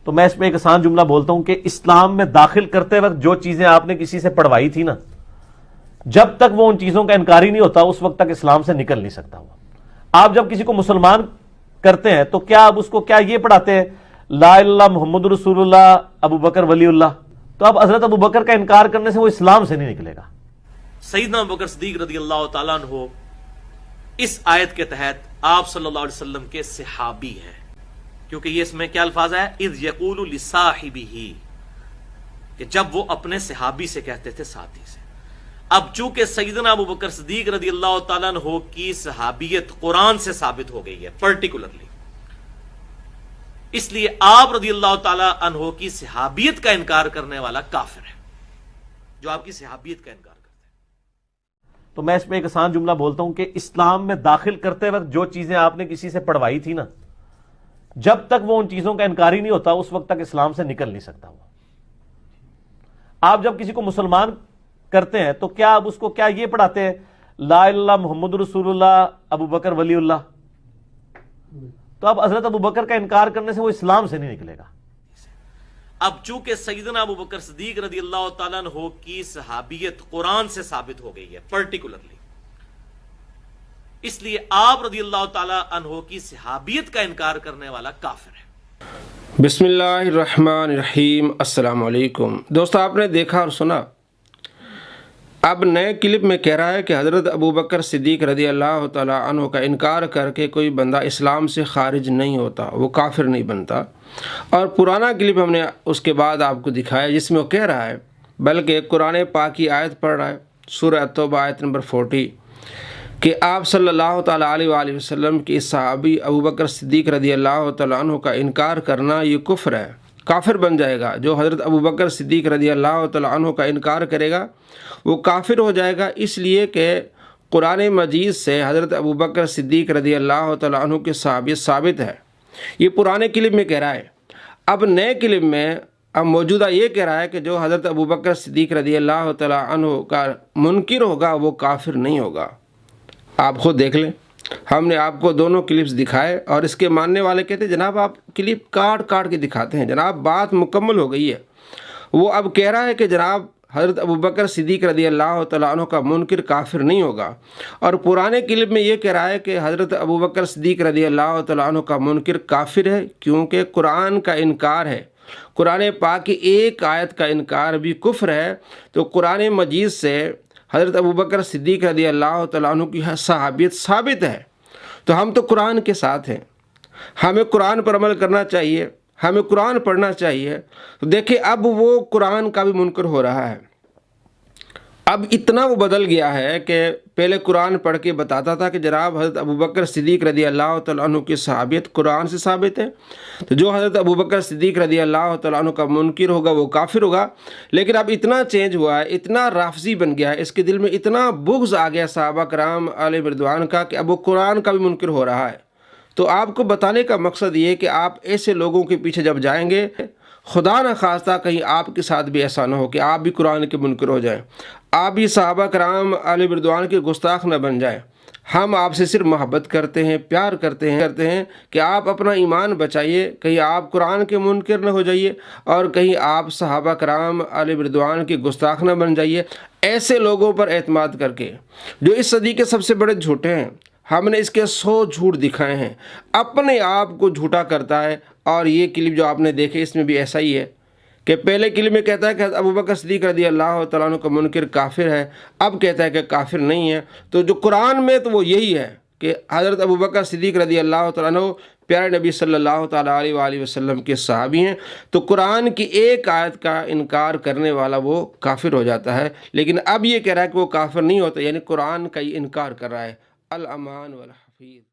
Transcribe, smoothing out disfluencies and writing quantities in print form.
تو میں اس میں ایک آسان جملہ بولتا ہوں کہ اسلام میں داخل کرتے وقت جو چیزیں آپ نے کسی سے پڑھوائی تھی نا، جب تک وہ ان چیزوں کا انکاری نہیں ہوتا اس وقت تک اسلام سے نکل نہیں سکتا وہ۔ آپ جب کسی کو مسلمان کرتے ہیں تو کیا آپ اس کو کیا یہ پڑھاتے ہیں لا الہ الا اللہ محمد رسول اللہ ابو بکر ولی اللہ؟ تو اب حضرت ابو بکر کا انکار کرنے سے وہ اسلام سے نہیں نکلے گا۔ سیدنا ابو بکر صدیق رضی اللہ تعالیٰ عنہ اس آیت کے تحت آپ صلی اللہ علیہ وسلم کے صحابی ہیں، کیونکہ یہ اس میں کیا الفاظ ہے، اذ یقول لصاحبہ، کہ جب وہ اپنے صحابی سے کہتے تھے، ساتھی سے۔ اب چونکہ سیدنا ابو بکر صدیق رضی اللہ تعالیٰ عنہ کی صحابیت قرآن سے ثابت ہو گئی ہے پرٹیکولرلی، اس لیے آپ رضی اللہ تعالیٰ عنہ کی صحابیت کا انکار کرنے والا کافر ہے، جو آپ کی صحابیت کا انکار کرتا ہے۔ تو میں اس میں ایک آسان جملہ بولتا ہوں کہ اسلام میں داخل کرتے وقت جو چیزیں آپ نے کسی سے پڑھوائی تھی نا، جب تک وہ ان چیزوں کا انکاری نہیں ہوتا اس وقت تک اسلام سے نکل نہیں سکتا وہ۔ آپ جب کسی کو مسلمان کرتے ہیں تو کیا آپ اس کو کیا یہ پڑھاتے ہیں لا الہ الا اللہ محمد رسول اللہ ابو بکر ولی اللہ؟ تو اب حضرت ابو بکر کا انکار کرنے سے وہ اسلام سے نہیں نکلے گا۔ اب چونکہ سیدنا ابو بکر صدیق رضی اللہ تعالیٰ عنہ کی صحابیت قرآن سے ثابت ہو گئی ہے پرٹیکولرلی، اس لیے آپ رضی اللہ تعالیٰ عنہ کی صحابیت کا انکار کرنے والا کافر ہے۔ بسم اللہ الرحمن الرحیم۔ السلام علیکم دوستو، آپ نے دیکھا اور سنا، اب نئے کلپ میں کہہ رہا ہے کہ حضرت ابو بکر صدیق رضی اللہ تعالیٰ عنہ کا انکار کر کے کوئی بندہ اسلام سے خارج نہیں ہوتا، وہ کافر نہیں بنتا۔ اور پرانا کلپ ہم نے اس کے بعد آپ کو دکھایا جس میں وہ کہہ رہا ہے، بلکہ قرآن پاک کی آیت پڑھ رہا ہے، سورہ توبہ آیت نمبر 40، کہ آپ صلی اللہ تعالیٰ علیہ وآلہ وسلم کی صحابی ابو بکر صدیق رضی اللہ تعالیٰ عنہ کا انکار کرنا یہ کفر ہے، کافر بن جائے گا۔ جو حضرت ابو بکر صدیق رضی اللہ تعالیٰ عنہ کا انکار کرے گا وہ کافر ہو جائے گا، اس لیے کہ قرآن مجید سے حضرت ابو بکر صدیق رضی اللہ تعالیٰ عنہ کی صحابیت ثابت ہے۔ یہ پرانے کلپ میں کہہ رہا ہے۔ اب نئے کلپ میں اب موجودہ یہ کہہ رہا ہے کہ جو حضرت ابو بکر صدیق رضی اللہ تعالیٰ عنہ کا منکر ہوگا وہ کافر نہیں ہوگا۔ آپ خود دیکھ لیں، ہم نے آپ کو دونوں کلپس دکھائے اور اس کے ماننے والے کہتے ہیں جناب آپ کلپ کاٹ کاٹ کے دکھاتے ہیں، جناب بات مکمل ہو گئی ہے۔ وہ اب کہہ رہا ہے کہ جناب حضرت ابو بکر صدیق رضی اللہ تعالیٰ عنہ کا منکر کافر نہیں ہوگا، اور پرانے کلپ میں یہ کہہ رہا ہے کہ حضرت ابو بکر صدیق رضی اللہ تعالیٰ عنہ کا منکر کافر ہے، کیونکہ قرآن کا انکار ہے، قرآن پاک کی ایک آیت کا انکار بھی کفر ہے۔ تو قرآن مجید سے حضرت ابو بکر صدیق رضی اللہ تعالیٰ عنہ کی صحابیت ثابت ہے، تو ہم تو قرآن کے ساتھ ہیں، ہمیں قرآن پر عمل کرنا چاہیے، ہمیں قرآن پڑھنا چاہیے۔ تو دیکھیں اب وہ قرآن کا بھی منکر ہو رہا ہے، اب اتنا وہ بدل گیا ہے کہ پہلے قرآن پڑھ کے بتاتا تھا کہ جناب حضرت ابو بکر صدیق رضی اللہ تعالیٰ عنہ کی صحابیت قرآن سے ثابت ہے، تو جو حضرت ابو بکر صدیق رضی اللہ تعالیٰ عنہ کا منکر ہوگا وہ کافر ہوگا۔ لیکن اب اتنا چینج ہوا ہے، اتنا رافضی بن گیا ہے، اس کے دل میں اتنا بغض آ گیا صحابہ کرام علیہ رضوان کا کہ اب وہ قرآن کا بھی منکر ہو رہا ہے۔ تو آپ کو بتانے کا مقصد یہ ہے کہ آپ ایسے لوگوں کے پیچھے جب جائیں گے، خدا نہ خواستہ کہیں آپ کے ساتھ بھی ایسا نہ ہو کہ آپ بھی قرآن کے منکر ہو جائیں، آپ بھی صحابہ کرام علیہ رضوان کے گستاخ نہ بن جائیں۔ ہم آپ سے صرف محبت کرتے ہیں، پیار کرتے ہیں کہ آپ اپنا ایمان بچائیے، کہیں آپ قرآن کے منکر نہ ہو جائیے اور کہیں آپ صحابہ کرام علیہ رضوان کے گستاخ نہ بن جائیے۔ ایسے لوگوں پر اعتماد کر کے جو اس صدی کے سب سے بڑے جھوٹے ہیں، ہم نے اس کے 100 جھوٹ دکھائے ہیں، اپنے آپ کو جھوٹا کرتا ہے۔ اور یہ کلپ جو آپ نے دیکھے اس میں بھی ایسا ہی ہے کہ پہلے کلپ میں کہتا ہے کہ ابو بکر صدیق رضی اللہ تعالیٰ عنہ کا منکر کافر ہے، اب کہتا ہے کہ کافر نہیں ہے۔ تو جو قرآن میں تو وہ یہی ہے کہ حضرت ابو بکر صدیق رضی اللہ تعالیٰ عنہ پیارے نبی صلی اللہ تعالیٰ علیہ وآلہ وسلم کے صحابی ہیں، تو قرآن کی ایک آیت کا انکار کرنے والا وہ کافر ہو جاتا ہے۔ لیکن اب یہ کہہ رہا ہے کہ وہ کافر نہیں ہوتا، یعنی قرآن کا ہی انکار کر رہا ہے۔ الامان والحفیظ۔